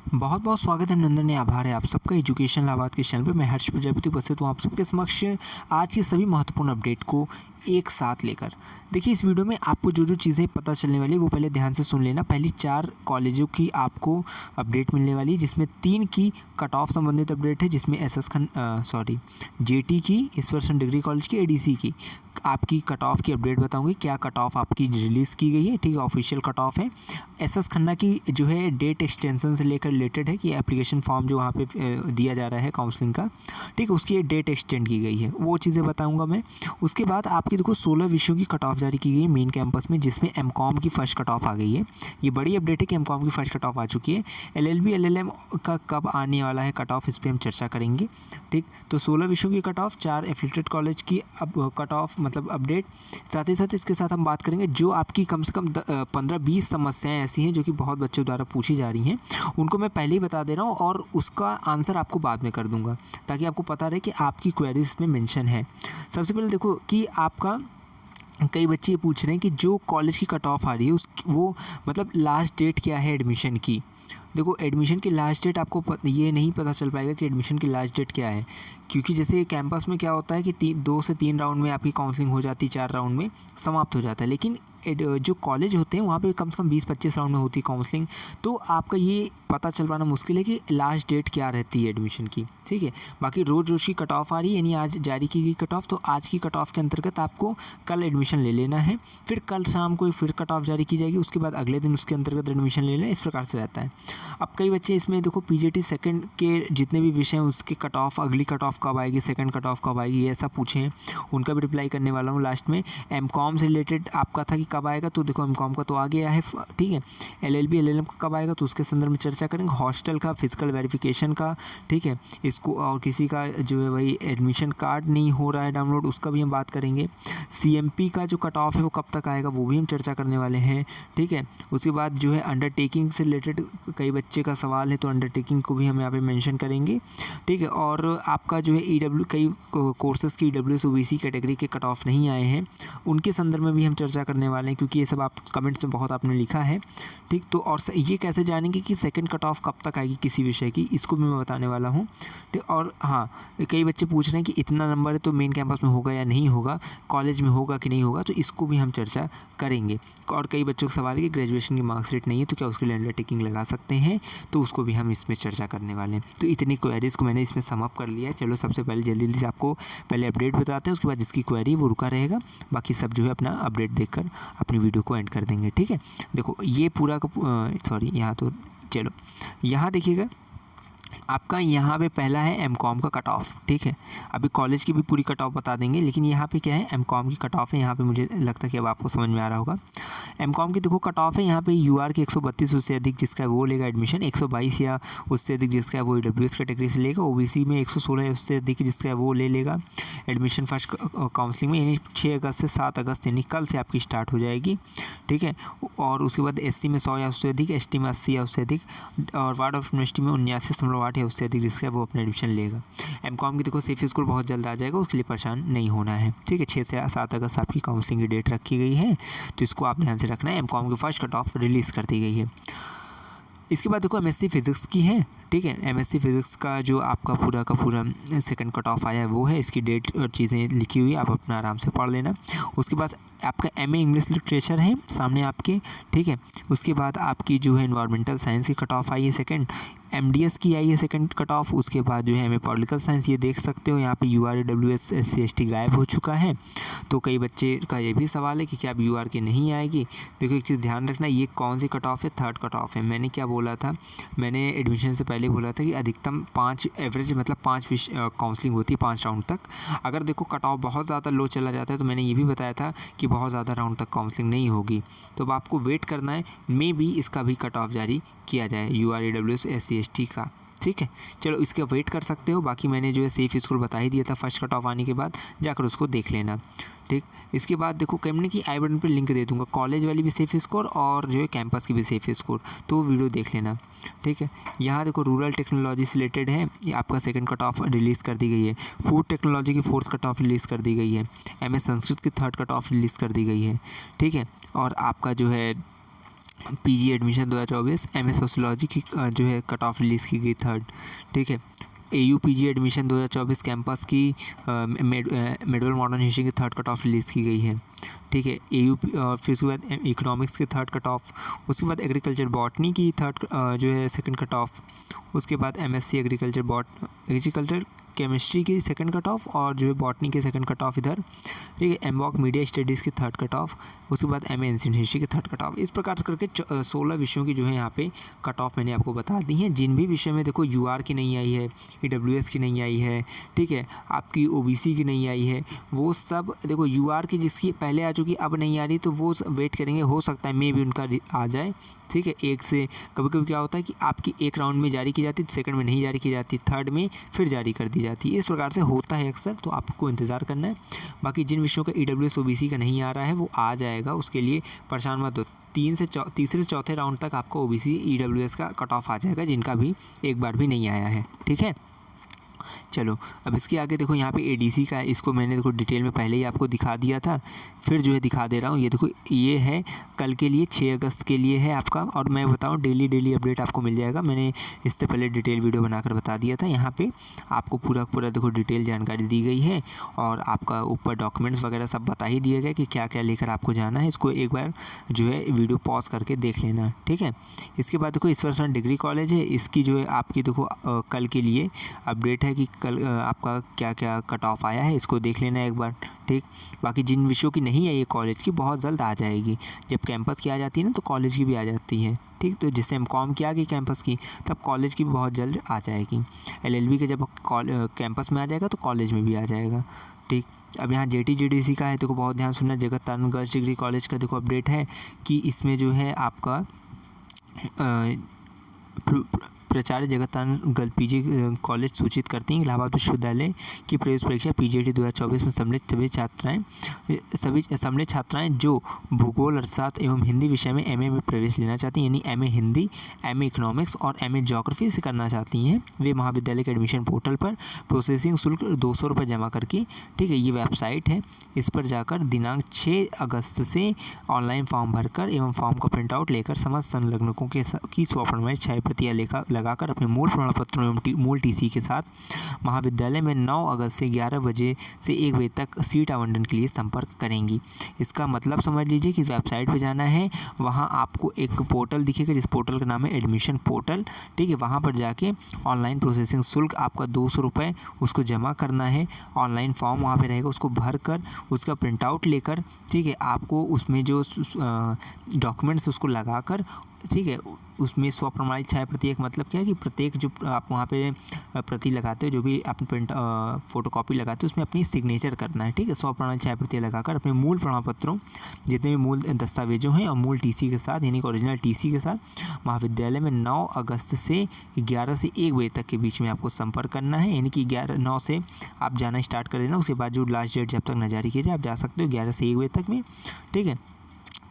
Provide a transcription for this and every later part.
बहुत बहुत स्वागत है नंदन ने आभार है आप सबका एजुकेशन लाभार्थ के चैनल पे। मैं हर्ष प्रजापति उपस्थित हूँ आप सबके समक्ष आज की सभी महत्वपूर्ण अपडेट को एक साथ लेकर। देखिए, इस वीडियो में आपको जो जो चीज़ें पता चलने वाली है वो पहले ध्यान से सुन लेना। पहली 4 कॉलेजों की आपको अपडेट मिलने वाली है, जिसमें 3 की कट ऑफ संबंधित अपडेट है, जिसमें जेटी की, ईश्वरसन डिग्री कॉलेज की, एडीसी की आपकी कट ऑफ की अपडेट बताऊंगी। क्या कट ऑफ आपकी रिलीज़ की गई है, ठीक है, ऑफिशियल कट ऑफ है। एसएस खन्ना की जो है डेट एक्सटेंशन से लेकर रिलेटेड है कि एप्लीकेशन फॉर्म जो वहाँ पे दिया जा रहा है काउंसलिंग का, ठीक है, उसकी डेट एक्सटेंड की गई है, वो चीज़ें बताऊंगा मैं। उसके बाद आपकी देखो 16 विषयों की कट ऑफ जारी की गई मेन कैंपस में, जिसमें एमकॉम की फर्स्ट कट ऑफ आ गई है। ये बड़ी अपडेट है कि एमकॉम की फर्स्ट कट ऑफ आ चुकी है। एलएलबी एलएलएम का कब आने वाला है कट ऑफ, इस पर हम चर्चा करेंगे, ठीक। तो 16 विषयों की कट ऑफ, 4 एफिलिएटेड कॉलेज की अब कट ऑफ मतलब अपडेट। साथ ही साथ इसके साथ हम बात करेंगे जो आपकी कम से कम 15-20 समस्याएं ऐसी हैं जो कि बहुत बच्चों द्वारा पूछी जा रही हैं, उनको मैं पहले ही बता दे रहा हूँ और उसका आंसर आपको बाद में कर दूंगा, ताकि आपको पता रहे कि आपकी क्वेरीज में मेंशन है। सबसे पहले देखो कि आपका कई बच्चे ये पूछ रहे हैं कि जो कॉलेज की कट ऑफ आ रही है वो मतलब लास्ट डेट क्या है एडमिशन की। देखो, एडमिशन की लास्ट डेट आपको ये नहीं पता चल पाएगा कि एडमिशन की लास्ट डेट क्या है, क्योंकि जैसे कैंपस में क्या होता है कि 2 से 3 राउंड में आपकी काउंसलिंग हो जाती है, 4 राउंड में समाप्त हो जाता है। लेकिन जो कॉलेज होते हैं वहाँ पे कम से कम 20-25 राउंड में होती है काउंसलिंग, तो आपका ये पता चल पाना मुश्किल है कि लास्ट डेट क्या रहती है एडमिशन की, ठीक है। बाकी रोज़ रोज़ की कट ऑफ आ रही है, यानी आज जारी की गई कट ऑफ, तो आज की कट ऑफ के अंतर्गत आपको कल एडमिशन ले लेना है, फिर कल शाम को फिर कट ऑफ जारी की जाएगी, उसके बाद अगले दिन उसके अंतर्गत एडमिशन ले लेना, इस प्रकार से रहता है। अब कई बच्चे इसमें देखो पीजीटी सेकंड के जितने भी विषय हैं उसके कट ऑफ, अगली कट ऑफ कब आएगी, सेकंड कट ऑफ कब आएगी, ये ऐसा पूछे हैं, उनका भी रिप्लाई करने वाला हूँ लास्ट में। एमकॉम से रिलेटेड आपका था कि कब आएगा, तो देखो एमकॉम का तो आ गया है, ठीक है। एलएलबी एलएलएम का कब आएगा तो उसके संदर्भ में चर्चा करेंगे। हॉस्टल का, फिजिकल वेरिफिकेशन का, ठीक है, इसको और किसी का जो है वही एडमिशन कार्ड नहीं हो रहा है डाउनलोड, उसका भी हम बात करेंगे। सीएमपी का जो कट ऑफ है वो कब तक आएगा वो भी हम चर्चा करने वाले हैं, ठीक है। उसके बाद जो है अंडरटेकिंग से रिलेटेड कई बच्चे का सवाल है, तो अंडरटेकिंग को भी हम यहाँ पे मेंशन करेंगे, ठीक है। और आपका जो है ईडब्ल्यू कई कोर्सेज़ की ईडब्ल्यूएस ओबीसी कैटेगरी के कट ऑफ नहीं आए हैं, उनके संदर्भ में भी हम चर्चा करने वाले हैं, क्योंकि ये सब आप कमेंट्स में बहुत आपने लिखा है, ठीक। तो और ये कैसे जानेंगे कि सेकंड कट ऑफ कब तक आएगी किसी विषय की, इसको भी मैं बताने वाला हूँ, ठीक। और हाँ, कई बच्चे पूछ रहे हैं कि इतना नंबर है तो मेन कैंपस में होगा या नहीं होगा, कॉलेज में होगा कि नहीं होगा, तो इसको भी हम चर्चा करेंगे। और कई बच्चों का सवाल है कि ग्रेजुएशन की मार्कशीट नहीं है तो क्या उसके लिए अंडरटेकिंग लगा सकते हैं, तो उसको भी हम इसमें चर्चा करने वाले हैं। तो इतनी क्वेरीज़ को मैंने इसमें सम अप कर लिया है। चलो सबसे पहले जल्दी जल्दी से आपको पहले अपडेट बताते हैं, उसके बाद जिसकी क्वेरी वो रुका रहेगा, बाकी सब जो है अपना अपडेट देखकर अपनी वीडियो को एंड कर देंगे, ठीक है। देखो ये पूरा का सॉरी यहाँ तो चलो यहाँ देखिएगा, आपका यहाँ पे पहला है एमकॉम का कट ऑफ, ठीक है। अभी कॉलेज की भी पूरी कट ऑफ बता देंगे, लेकिन यहाँ पे क्या है, एमकॉम की कट ऑफ है। यहाँ पे मुझे लगता है कि अब आपको समझ में आ रहा होगा। एमकॉम की देखो कट ऑफ है यहाँ पे यूआर की 132 उससे अधिक जिसका है वो लेगा एडमिशन, 122 या उससे अधिक जिसका है वो ईडब्ल्यूएस कैटेगरी से लेगा, ओबीसी में 116 उससे अधिक जिसका है वो ले लेगा एडमिशन फर्स्ट काउंसलिंग में, यानी 6 अगस्त से 7 अगस्त यानी कल से आपकी स्टार्ट हो जाएगी, ठीक है। और उसके बाद एससी में 100 या उससे अधिक, एसटी में 80 या उससे अधिक, और वार्ड ऑफ यूनिवर्सिटी में 79.8 या उससे अधिक जिसका है वो अपना एडमिशन लेगा। एमकॉम की देखो सेफ स्कोर बहुत जल्द आ जाएगा, उसके लिए परेशान नहीं होना है, ठीक है। 6 से 7 अगस्त आपकी काउंसलिंग की डेट रखी गई है, तो इसको आप ध्यान से रखना है। एमकॉम की फर्स्ट कट ऑफ रिलीज़ कर दी गई है। इसके बाद देखो एमएससी फिज़िक्स की है, ठीक है। एमएससी फिज़िक्स का जो आपका पूरा का पूरा सेकंड कट ऑफ आया है वो है, इसकी डेट और चीज़ें लिखी हुई है, आप अपना आराम से पढ़ लेना। उसके बाद आपका एमए इंग्लिश लिटरेचर है सामने आपके, ठीक है। उसके बाद आपकी जो है एनवायरमेंटल साइंस की कट ऑफ आई है सेकंड, एमडीएस की आई है सेकंड कट ऑफ। उसके बाद जो है एमए पॉलिटिकल साइंस, ये देख सकते हो यहाँ पे यूआर डब्ल्यूएस एससी एसटी गायब हो चुका है, तो कई बच्चे का ये भी सवाल है कि क्या अब यूआर की नहीं आएगी। देखो एक चीज़ ध्यान रखना, ये कौन सी कट ऑफ है, थर्ड कट ऑफ है। मैंने क्या बोला था, मैंने एडमिशन से पहले बोला था कि अधिकतम 5 एवरेज मतलब 5 काउंसलिंग होती है 5 राउंड तक। अगर देखो कट ऑफ बहुत ज़्यादा लो चला जाता है तो मैंने ये भी बताया था कि बहुत ज़्यादा राउंड तक काउंसलिंग नहीं होगी, तो अब आपको वेट करना है, मे बी इसका भी कट ऑफ जारी किया जाए यूआरडब्ल्यूएस एससी एसटी का, ठीक है। चलो इसके वेट कर सकते हो, बाकी मैंने जो है सेफ स्कोर बता ही दिया था फर्स्ट कट ऑफ आने के बाद, जाकर उसको देख लेना, ठीक। इसके बाद देखो कैमरे की आई बटन पर लिंक दे दूंगा, कॉलेज वाली भी सेफ स्कोर और जो है कैंपस की भी सेफ स्कोर, तो वीडियो देख लेना, ठीक है। यहाँ देखो रूरल टेक्नोलॉजी से रिलेटेड है, ये आपका सेकंड कट ऑफ रिलीज़ कर दी गई है। फूड टेक्नोलॉजी की फोर्थ कट ऑफ रिलीज़ कर दी गई है। एमए संस्कृत की थर्ड कट ऑफ रिलीज़ कर दी गई है, ठीक है। और आपका जो है पीजी एडमिशन 2024 एमए सोशियोलॉजी की जो है कट ऑफ रिलीज़ की गई 3rd। ठीक है, एयू पीजी एडमिशन 2024 कैंपस की मेडल मॉडर्न हिस्ट्री की 3rd कट ऑफ रिलीज़ की गई है। ठीक है, एयू फिर उसके बाद इकोनॉमिक्स की 3rd कट ऑफ, उसके बाद एग्रीकल्चर बॉटनी की 3rd जो है 2nd कट ऑफ, उसके बाद एमएससी एग्रीकल्चर केमिस्ट्री की 2nd कट ऑफ और जो है बॉटनी की 2nd कट ऑफ इधर। ठीक है, एमवॉक मीडिया स्टडीज़ की 3rd कट ऑफ, उसके बाद एमए एंशिएंट हिस्ट्री की 3rd कट ऑफ। इस प्रकार से करके 16 विषयों की जो है यहाँ पे कट ऑफ मैंने आपको बता दी है। जिन भी विषय में देखो यूआर की नहीं आई है, ईडब्ल्यूएस की नहीं आई है, ठीक है, आपकी ओबीसी की नहीं आई है, वो सब देखो यूआर की जिसकी पहले आ चुकी अब नहीं आ रही तो वो वेट करेंगे, हो सकता है मे भी उनका आ जाए। ठीक है, एक से कभी कभी क्या होता है कि आपकी एक राउंड में जारी की जाती है, 2nd में नहीं जारी की जाती, 3rd में फिर जारी कर दी जाती है। इस प्रकार से होता है अक्सर, तो आपको इंतज़ार करना है। बाकी जिन विषयों का ईडब्ल्यूएस ओबीसी का नहीं आ रहा है वो आ जाएगा, उसके लिए परेशान मत हो। तीसरे चौथे राउंड तक आपको ओबीसी ईडब्ल्यूएस का कट ऑफ आ जाएगा, जिनका भी एक बार भी नहीं आया है। ठीक है, चलो अब इसके आगे देखो यहाँ पे एडीसी का है, इसको मैंने देखो डिटेल में पहले ही आपको दिखा दिया था, फिर जो है दिखा दे रहा हूँ। ये देखो ये है कल के लिए 6 अगस्त के लिए है आपका, और मैं बताऊँ डेली अपडेट आपको मिल जाएगा। मैंने इससे पहले डिटेल वीडियो बनाकर बता दिया था। यहाँ पे आपको पूरा देखो डिटेल जानकारी दी गई है, और आपका ऊपर डॉक्यूमेंट्स वगैरह सब बता ही दिया गया कि क्या क्या लेकर आपको जाना है। इसको एक बार जो है वीडियो पॉज करके देख लेना। ठीक है, इसके बाद देखो ईश्वरचंद डिग्री कॉलेज है, इसकी जो है आपकी देखो कल के लिए अपडेट है कि कल आपका क्या क्या कट ऑफ आया है, इसको देख लेना एक बार। ठीक, बाकी जिन विषयों की नहीं है ये कॉलेज की बहुत जल्द आ जाएगी। जब कैंपस की आ जाती है ना तो कॉलेज की भी आ जाती है। ठीक, तो जिससे एमकॉम की आ गई कैंपस की, तब कॉलेज की भी बहुत जल्द आ जाएगी। एलएलबी के जब कैंपस में आ जाएगा तो कॉलेज में भी आ जाएगा। ठीक, अब यहाँ जेटीजीडीसी का है, देखो बहुत ध्यान सुनना। जगत गर्ल्स डिग्री कॉलेज का देखो अपडेट है कि इसमें जो है आपका प्राचार्य जगतानंद गर्ल पीजी कॉलेज सूचित करते हैं इलाहाबाद विश्वविद्यालय की प्रवेश परीक्षा पीजीटी 2024 में सम्मिलित छात्राएं जो भूगोल अर्थशास्त्र एवं हिंदी विषय में एमए में प्रवेश लेना चाहती हैं, यानी एमए हिंदी, एमए इकोनॉमिक्स और एमए ज्योग्राफी से करना चाहती हैं, वे महाविद्यालय के एडमिशन पोर्टल पर प्रोसेसिंग शुल्क 200 रुपये जमा करके, ठीक है, ये वेबसाइट है, इस पर जाकर दिनांक 6 अगस्त से ऑनलाइन फॉर्म भरकर एवं फॉर्म का प्रिंट आउट लेकर समस्त संलग्नकों की स्वप्रमाणित 6 प्रतियाँ लगाकर अपने मूल प्रमाण पत्र एवं मूल टीसी के साथ महाविद्यालय में 9 अगस्त से 11 बजे से 1 बजे तक सीट आवंटन के लिए संपर्क करेंगी। इसका मतलब समझ लीजिए कि इस वेबसाइट पर जाना है, वहाँ आपको एक पोर्टल दिखेगा जिस पोर्टल का नाम है एडमिशन पोर्टल। ठीक है, वहाँ पर जाके ऑनलाइन प्रोसेसिंग शुल्क आपका 200 रुपये उसको जमा करना है। ऑनलाइन फॉर्म वहाँ पे रहेगा, उसको भर कर उसका प्रिंट आउट लेकर, ठीक है, आपको उसमें जो डॉक्यूमेंट्स उसको लगा कर, ठीक है, उसमें स्वप्रमाणित 6 प्रति एक मतलब क्या है कि प्रत्येक जो आप वहाँ पे प्रति लगाते हो, जो भी आप प्रिंट फोटोकॉपी लगाते हो, उसमें अपनी सिग्नेचर करना है। ठीक है, स्वप्रमाणित 6 प्रति लगाकर अपने मूल प्रमाण पत्रों जितने भी मूल दस्तावेजों हैं और मूल टीसी के साथ, यानी कि ओरिजिनल टीसी के साथ महाविद्यालय में 9 अगस्त से 11 से 1 बजे तक के बीच में आपको संपर्क करना है। यानी कि 9 से आप जाना स्टार्ट कर देना, उसके बाद जो लास्ट डेट जब तक न जारी किया जाए आप जा सकते हो 11 से 1 बजे तक में। ठीक है,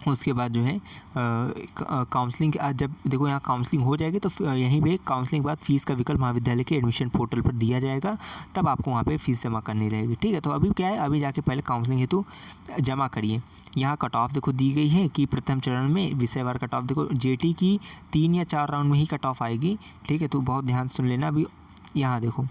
उसके बाद जो है काउंसलिंग, जब देखो यहाँ काउंसलिंग हो जाएगी तो यहीं पे काउंसलिंग के बाद फीस का विकल्प महाविद्यालय के एडमिशन पोर्टल पर दिया जाएगा, तब आपको वहाँ पे फीस जमा करनी रहेगी। ठीक है, तो अभी क्या है, अभी जाके पहले काउंसलिंग हेतु जमा करिए। यहाँ कट ऑफ देखो दी गई है कि प्रथम चरण में विषयवार कट ऑफ देखो जेटी की 3 या 4 राउंड में ही कट ऑफ आएगी। ठीक है, तो बहुत ध्यान सुन लेना। अभी यहाँ देखो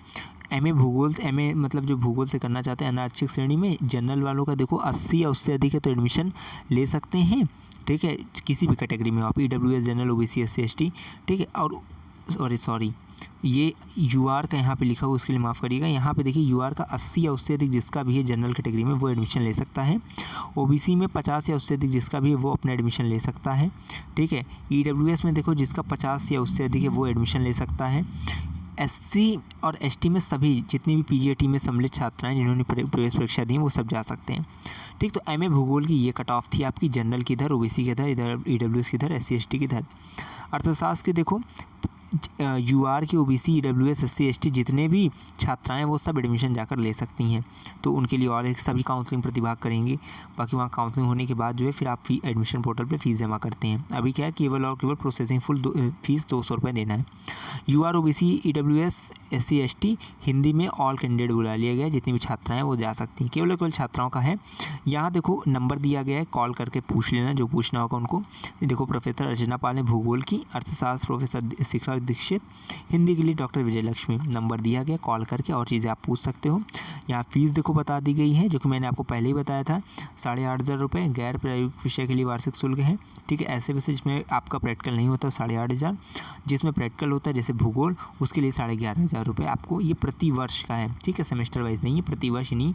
एमए भूगोल, एमए मतलब जो भूगोल से करना चाहते हैं अनारक्षित श्रेणी में, जनरल वालों का देखो 80 या उससे अधिक है तो एडमिशन ले सकते हैं। ठीक है, किसी भी कैटेगरी में आप EWS, general, OBC, SC, ST. ठीक है, और सॉरी ये यूआर का यहाँ पे लिखा हुआ, उसके लिए माफ़ करिएगा। यहाँ पे देखिए यूआर का 80 या उससे अधिक जिसका भी है जनरल कैटेगरी में वो एडमिशन ले सकता है। ओबीसी में 50 या उससे अधिक जिसका भी है वो अपना एडमिशन ले सकता है। ठीक है, ईडब्ल्यूएस में देखो जिसका 50 या उससे अधिक है वो एडमिशन ले सकता है। एससी और एसटी में सभी जितनी भी पीजीटी में सम्मिलित छात्राएं जिन्होंने प्रवेश परीक्षा दी वो सब जा सकते हैं। ठीक, तो एमए भूगोल की ये कट ऑफ थी आपकी, जनरल की इधर, ओबीसी की इधर, ईडब्ल्यूएस की इधर, एससी एसटी की इधर। अर्थशास्त्र की देखो UR के OBC EWS SC ST जितने भी छात्राएं वो सब एडमिशन जाकर ले सकती हैं। तो उनके लिए और एक सभी काउंसलिंग प्रतिभाग करेंगे। बाकी वहाँ काउंसलिंग होने के बाद जो है फिर आप एडमिशन पोर्टल पे फीस जमा करते हैं। अभी क्या है, केवल और केवल प्रोसेसिंग फीस 200 रुपये देना है। UR OBC EWS SC ST Hindi में ऑल कैंडिडेट बुला लिया गया है, जितनी भी छात्राएं वो जा सकती हैं, केवल और केवल छात्राओं का है। यहाँ देखो नंबर दिया गया है, कॉल करके पूछ लेना जो पूछना होगा उनको। देखो प्रोफेसर अर्चना पाल ने भूगोल की, अर्थशास्त्र प्रोफेसर शिखा दीक्षित, हिंदी के लिए डॉक्टर विजय लक्ष्मी। नंबर दिया गया, कॉल करके और चीज़ें आप पूछ सकते हो। यहाँ फीस देखो बता दी गई है, जो कि मैंने आपको पहले ही बताया था, 8,500 रुपये गैर प्रायोगिक विषय के लिए वार्षिक शुल्क है। ठीक है, ऐसे विषय जिसमें आपका प्रैक्टिकल नहीं होता 8,500, जिसमें प्रैक्टिकल होता है जैसे भूगोल उसके लिए 11,500 रुपये आपको ये प्रति वर्ष का है। ठीक है, सेमेस्टर वाइज नहीं है, प्रति वर्ष यानी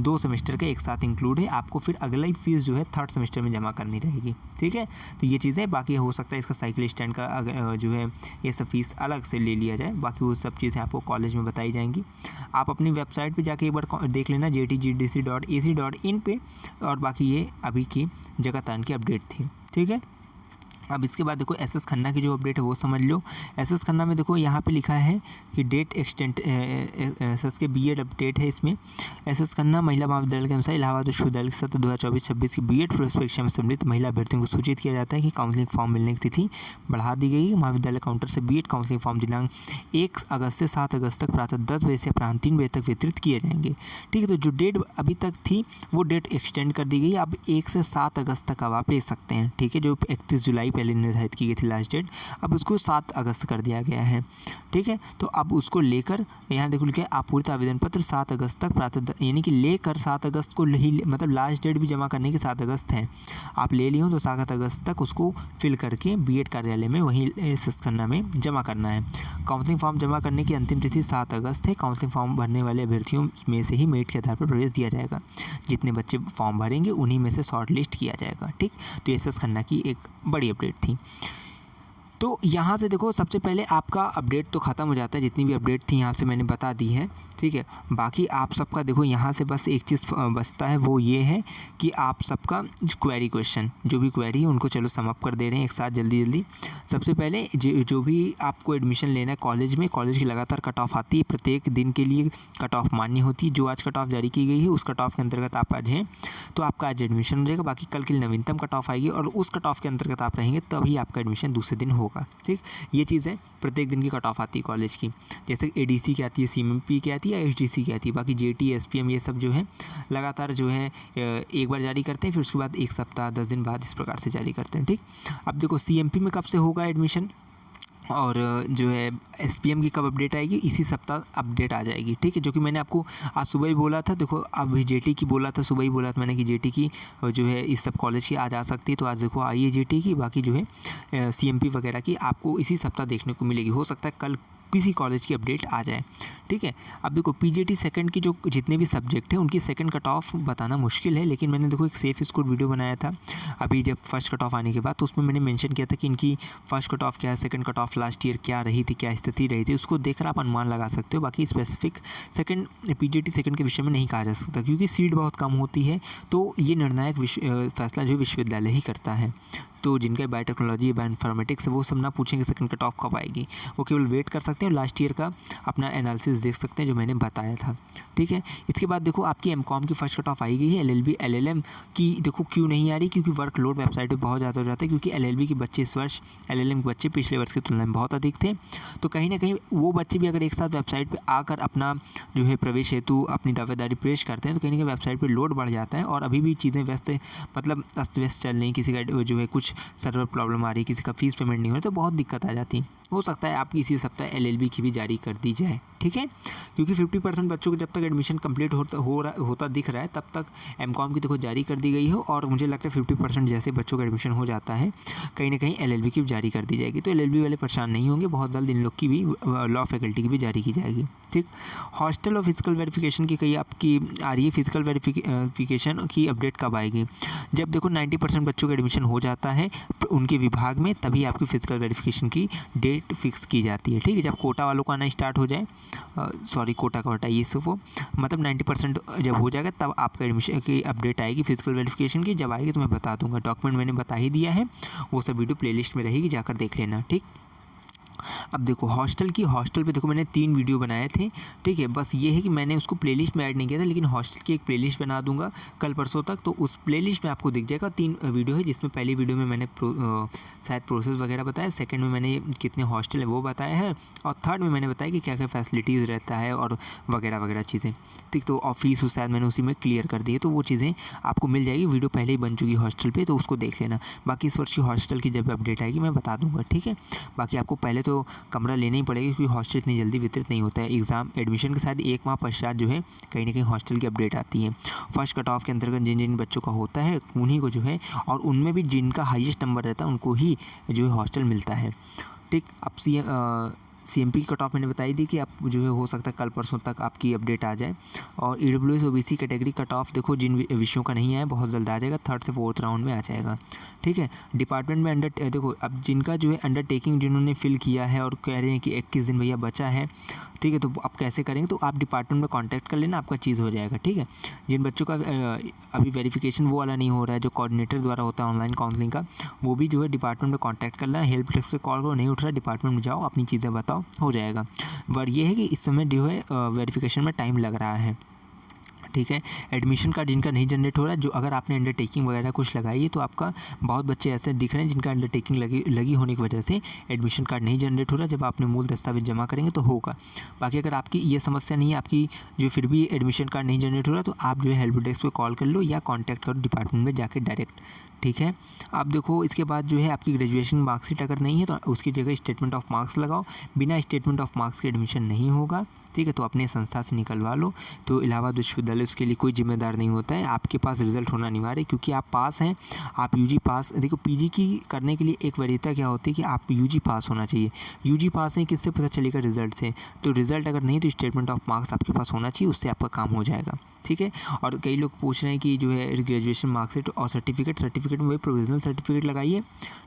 2 सेमेस्टर का एक साथ इंक्लूड है। आपको फिर अगला ही फीस जो है 3rd सेमेस्टर में जमा करनी रहेगी। ठीक है, तो ये चीज़ें, बाकी हो सकता है इसका साइकिल स्टैंड का जो है ये सब फीस अलग से ले लिया जाए। बाकी वो सब चीज़ें आपको कॉलेज में बताई जाएंगी। आप अपनी वेबसाइट पे जाके एक बार देख लेना jtgdc.ac.in पे। और बाकी ये अभी की जगह की अपडेट थी। ठीक है, अब इसके बाद देखो SS खन्ना की जो अपडेट है वो समझ लो। SS खन्ना में देखो यहाँ पे लिखा है कि डेट एक्सटेंट SS के BEd अपडेट है इसमें। SS खन्ना महिला महाविद्यालय के अनुसार इलाहाबाद विश्वविद्यालय के सत्र 2024-26 की BEd प्रवेश परीक्षा में सम्मिलित महिला अभ्यर्थियों को सूचित किया जाता है कि काउंसलिंग फॉर्म मिलने की तिथि बढ़ा दी गई है। महाविद्यालय काउंटर से BEd काउंसलिंग फॉर्म दिनांक 1 अगस्त से 7 अगस्त तक प्रातः 10 बजे से अपराह्न 3 बजे तक वितरित किए जाएंगे। ठीक है, तो जो डेट अभी तक थी वो डेट एक्सटेंड कर दी गई है। अब 1 से 7 अगस्त तक अब आप ले सकते हैं। ठीक है, जो 31 जुलाई पहले निर्धारित की गई थी लास्ट डेट, अब उसको 7 अगस्त कर दिया गया है। ठीक है, तो अब उसको लेकर यहाँ देखो लिखा है आपूर्ति आवेदन पत्र 7 अगस्त तक प्रातः यानी कि लेकर 7 अगस्त को ही, मतलब लास्ट डेट भी जमा करने की 7 अगस्त है। आप ले लिए हो तो 7 अगस्त तक उसको फिल करके BEd कार्यालय में वहीं SS खन्ना में जमा करना है। काउंसलिंग फॉर्म जमा करने की अंतिम तिथि 7 अगस्त है। काउंसलिंग फॉर्म भरने वाले अभ्यर्थियों में से ही मेरिट के आधार पर प्रवेश दिया जाएगा। जितने बच्चे फॉर्म भरेंगे उन्हीं में से शॉर्ट लिस्ट किया जाएगा। ठीक, तो SS खन्ना की एक बड़ी अपडेट थी। तो यहाँ से देखो सबसे पहले आपका अपडेट तो ख़त्म हो जाता है, जितनी भी अपडेट थी यहाँ से मैंने बता दी है। ठीक है, बाकी आप सबका देखो यहाँ से बस एक चीज़ बचता है, वो ये है कि आप सबका क्वेरी क्वेश्चन जो भी क्वेरी है उनको चलो सम अप कर दे रहे हैं एक साथ जल्दी जल्दी। सबसे पहले जो भी आपको एडमिशन लेना है कॉलेज में, कॉलेज की लगातार कट ऑफ आती है, प्रत्येक दिन के लिए कट ऑफ मान्य होती है। जो आज कट ऑफ जारी की गई है उस कट ऑफ के अंतर्गत आप आज हैं तो आपका आज एडमिशन हो जाएगा। बाकी कल की नवीनतम कट ऑफ आएगी और उस कट ऑफ के अंतर्गत आप रहेंगे तभी आपका एडमिशन दूसरे दिन होगा। ठीक, ये चीज़ है, प्रत्येक दिन की कट ऑफ आती है कॉलेज की। जैसे ADC की आती है, CMP की आती है, HDC की आती है। बाकी JT SPM ये सब जो है लगातार जो है एक बार जारी करते हैं, फिर उसके बाद 1 सप्ताह 10 दिन बाद इस प्रकार से जारी करते हैं। ठीक, अब देखो CMP में कब से होगा एडमिशन और जो है SPM की कब अपडेट आएगी, इसी सप्ताह अपडेट आ जाएगी। ठीक है, जो कि मैंने आपको आज सुबह ही बोला था। देखो अभी JT की बोला था, सुबह ही बोला था मैंने कि JT की जो है इस सब कॉलेज की आज आ सकती है। तो आज देखो आई है JT की, बाकी जो है CMP वगैरह की आपको इसी सप्ताह देखने को मिलेगी। हो सकता है कल किसी कॉलेज की अपडेट आ जाए। ठीक है, अब देखो PGT सेकंड की जो जितने भी सब्जेक्ट हैं उनकी सेकंड कट ऑफ बताना मुश्किल है, लेकिन मैंने देखो एक सेफ स्कोर वीडियो बनाया था अभी जब फर्स्ट कट ऑफ आने के बाद, तो उसमें मैंने मेंशन किया था कि इनकी फर्स्ट कट ऑफ क्या है, second cut off last year क्या रही थी, क्या स्थिति रही थी, उसको देखकर आप अनुमान लगा सकते हो। बाकी स्पेसिफिक सेकंड PGT सेकंड के विषय में नहीं कहा जा सकता क्योंकि सीट बहुत कम होती है। तो ये निर्णायक फैसला जो विश्वविद्यालय ही करता है। तो जिनका बायोटेक्नोलॉजी बायोइन्फॉर्मेटिक्स वो सब ना पूछेंगे सेकंड कट ऑफ कब आएगी, वो केवल वेट कर सकते हैं और लास्ट ईयर का अपना एनालिसिस देख सकते हैं जो मैंने बताया था। ठीक है, इसके बाद देखो आपकी MCOM की फर्स्ट कट ऑफ आई गई है। LLB LLM की देखो क्यों नहीं आ रही, क्योंकि वर्कलोड वेबसाइट पे बहुत ज़्यादा हो जाता है, क्योंकि LLB के बच्चे इस वर्ष LLM के बच्चे पिछले वर्ष की तुलना में बहुत अधिक थे। तो कहीं ना कहीं वो बच्चे भी अगर एक साथ वेबसाइट पर आकर अपना जो है प्रवेश हेतु अपनी दावेदारी पेश करते हैं तो कहीं ना कहीं वेबसाइट पर लोड बढ़ जाता है और अभी भी चीज़ें व्यस्त मतलब अस्त व्यस्त चल रही, किसी का जो है कुछ सर्वर प्रॉब्लम आ रही, किसी का फीस पेमेंट नहीं हो रहा, तो बहुत दिक्कत आ जाती। हो सकता है आपकी इसी सप्ताह LLB की भी जारी कर दी जाए। ठीक है, क्योंकि 50% बच्चों को जब तक एडमिशन कंप्लीट होता दिख रहा है तब तक MCOM की देखो जारी कर दी गई हो और मुझे लगता है 50% जैसे बच्चों का एडमिशन हो जाता है कहीं ना कहीं LLB की भी जारी कर दी जाएगी। तो LLB वाले परेशान नहीं होंगे, बहुत जल्द इन लोग की भी लॉ फैकल्टी की भी जारी की जाएगी। ठीक, हॉस्टल और फिजिकल वेरिफिकेशन की कहीं आपकी आ रही है, फिजिकल वेरिफिकेशन की अपडेट कब आएगी, जब देखो 90% बच्चों का एडमिशन हो जाता है उनके विभाग में तभी आपकी फिजिकल वेरिफिकेशन की डेट फिक्स की जाती है। ठीक है, जब कोटा वालों को आना स्टार्ट हो जाए, सॉरी कोटा का हटाइए इसको, वो मतलब 90% जब हो जाएगा तब आपका एडमिशन की अपडेट आएगी फिजिकल वेरिफिकेशन की। जब आएगी तो मैं बता दूंगा, डॉक्यूमेंट मैंने बता ही दिया है, वो सब वीडियो प्लेलिस्ट में रहेगी, जाकर देख लेना। ठीक, अब देखो हॉस्टल पे देखो मैंने 3 वीडियो बनाए थे, ठीक है। बस ये है कि मैंने उसको प्लेलिस्ट में ऐड नहीं किया था, लेकिन हॉस्टल की एक प्लेलिस्ट बना दूंगा कल परसों तक, तो उस प्लेलिस्ट में आपको दिख जाएगा 3 वीडियो है, जिसमें पहली वीडियो में मैंने शायद प्रोसेस वगैरह बताया, सेकंड में मैंने कितने हॉस्टल है वो बताया है, और थर्ड में मैंने बताया कि क्या क्या फैसिलिटीज़ रहता है और वगैरह वगैरह चीज़ें, ठीक। तो और फीस शायद मैंने उसी में क्लियर कर दी है, तो वो चीज़ें आपको मिल जाएगी। वीडियो पहले ही बन चुकी हॉस्टल पे, तो उसको देख लेना। बाकी इस वर्ष की हॉस्टल की जब अपडेट आएगी मैं बता दूंगा, ठीक है। बाकी आपको पहले तो कमरा लेना ही पड़ेगा, क्योंकि हॉस्टल इतनी जल्दी वितरित नहीं होता है। एग्ज़ाम एडमिशन के साथ 1 माह पश्चात जो है कहीं ना कहीं हॉस्टल की अपडेट आती है। फर्स्ट कट ऑफ के अंतर्गत जिन जिन बच्चों का होता है उन्हीं को जो है, और उनमें भी जिनका हाईएस्ट नंबर रहता है उनको ही जो है हॉस्टल मिलता है, ठीक। अब सीएमपी की कट ऑफ मैंने बताई दी कि आप जो है हो सकता है कल परसों तक आपकी अपडेट आ जाए। और EWS OBC category cut off देखो जिन विषयों का नहीं आया बहुत जल्द आ जाएगा, 3rd से 4th राउंड में आ जाएगा, ठीक है। डिपार्टमेंट में देखो अब जिनका जो है अंडरटेकिंग जिन्होंने फिल किया है और कह रहे हैं कि 21 दिन भैया बचा है, ठीक है, तो आप कैसे करेंगे, तो आप डिपार्टमेंट में कांटेक्ट कर लेना, आपका चीज़ हो जाएगा, ठीक है। जिन बच्चों का अभी वेरिफिकेशन वो वाला नहीं हो रहा है जो कोऑर्डिनेटर द्वारा होता है ऑनलाइन काउंसलिंग का, वो भी जो है डिपार्टमेंट में कांटेक्ट कर लेना। हेल्प डेस्क पे कॉल करो, नहीं उठ रहा डिपार्टमेंट में जाओ, अपनी चीज़ें बताओ, हो जाएगा। पर ये है कि इस समय जो है वेरिफिकेशन में टाइम लग रहा है, ठीक है। एडमिशन कार्ड जिनका नहीं जनरेट हो रहा है, जो अगर आपने अंडरटेकिंग वगैरह कुछ लगाई है, तो आपका बहुत बच्चे ऐसे दिख रहे हैं जिनका अंडरटेकिंग लगी होने की वजह से एडमिशन कार्ड नहीं जनरेट हो रहा। जब आपने मूल दस्तावेज जमा करेंगे तो होगा। बाकी अगर आपकी ये समस्या नहीं है, आपकी जो फिर भी एडमिशन कार्ड नहीं जनरेट हो रहा, तो आप जो है हेल्प डेस्क पे कॉल कर लो या कॉन्टैक्ट करो डिपार्टमेंट में जाके डायरेक्ट, ठीक है। आप देखो इसके बाद जो है आपकी ग्रेजुएशन मार्कशीट अगर नहीं है तो उसकी जगह स्टेटमेंट ऑफ मार्क्स लगाओ। बिना स्टेटमेंट ऑफ मार्क्स के एडमिशन नहीं होगा, ठीक है। तो अपने संस्था से निकलवा लो। तो इलाहाबाद विश्वविद्यालय उसके लिए कोई जिम्मेदार नहीं होता है, आपके पास रिजल्ट होना अनिवार्य है, क्योंकि आप पास हैं। आप यूजी पास, देखो पीजी की करने के लिए एक वरीयता क्या होती है कि आप यूजी पास होना चाहिए। यूजी पास है किससे पता चलेगा, रिजल्ट से। तो रिजल्ट अगर नहीं तो स्टेटमेंट ऑफ मार्क्स आपके पास होना चाहिए, उससे आपका काम हो जाएगा, ठीक है। और कई लोग पूछ रहे हैं कि जो है ग्रेजुएशन मार्कशीट और सर्टिफिकेट में वही प्रोविजनल सर्टिफिकेट लगाइए,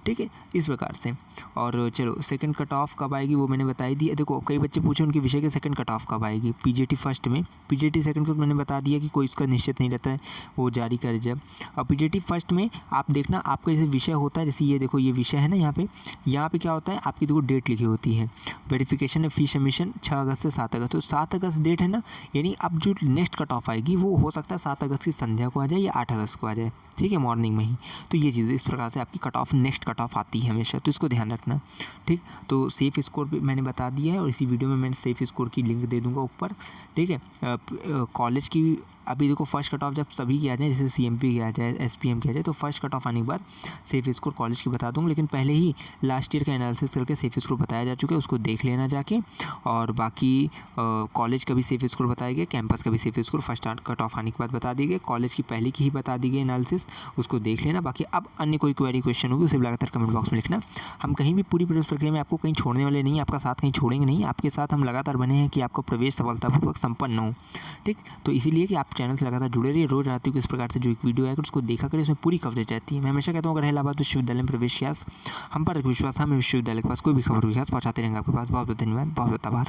ठीक है, इस प्रकार से। और चलो सेकंड कट ऑफ कब आएगी वो मैंने बताई दी। देखो कई बच्चे पूछे उनके विषय के सेकंड कट ऑफ कब आएगी। पीजीटी फर्स्ट में, पीजीटी सेकंड को मैंने बता दिया कि कोई उसका निश्चित नहीं रहता है, वो जारी करे जब। और पीजीटी फर्स्ट में आप देखना आपका जैसे विषय होता है, जैसे ये देखो ये विषय है ना, यहाँ पे क्या होता है आपकी देखो डेट लिखी होती है। वेरिफिकेशन फी सबमिशन 6 अगस्त से 7 अगस्त, तो 7 अगस्त डेट है ना, यानी अब जो नेक्स्ट कट ऑफ आएगी वो हो सकता है 7 अगस्त की संध्या को आ जाए या 8 अगस्त को आ जाए, ठीक है, मॉर्निंग में ही। तो ये चीज़ इस प्रकार से आपकी cut off next cut off आती है हमेशा, तो इसको ध्यान रखना, ठीक। तो सेफ स्कोर पे मैंने बता दिया है, और इसी वीडियो में मैंने सेफ स्कोर की लिंक दे दूंगा ऊपर, ठीक है। कॉलेज की अभी देखो फर्स्ट कट ऑफ जब सभी की आ जाए, जैसे सीएमपी की आ जाए, एसपीएम की आ जाए, तो फर्स्ट कट ऑफ आने के बाद सेफ स्कोर कॉलेज की बता दूँगा। लेकिन पहले ही लास्ट ईयर का एनालिसिस करके सेफ स्कोर बताया जा चुका है, उसको देख लेना जाके। और बाकी कॉलेज का भी सेफ स्कोर बताया गया, कैंपस का भी safe score first cut off आने के बाद बता दी गई, कॉलेज की पहले की ही बता दी गई एनालिसिस, उसको देख लेना। बाकी अब अन्य कोई क्वेरी क्वेश्चन होगी उसे लगातार कमेंट बॉक्स में लिखना। हम कहीं भी पूरी प्रक्रिया में आपको कहीं छोड़ने वाले नहीं, आपका साथ कहीं छोड़ेंगे नहीं, आपके साथ हम लगातार बने हैं कि आपका प्रवेश सफलतापूर्वक संपन्न हो, ठीक। तो इसीलिए कि आप चैनल से लगातार जुड़े रहिए, रोज रात को इस प्रकार से जो एक वीडियो आएगा उसको देखा करें, उसमें पूरी कवरेज रहती है। मैं हमेशा कहता हूँ अगर इलाहाबाद विश्वविद्यालय में प्रवेश किया हम पर विश्वास, हमें विश्वविद्यालय के पास कोई भी खबर विश्वास पहुँचाते रहेंगे आपके पास। बहुत बहुत धन्यवाद, बहुत बहुत आभार।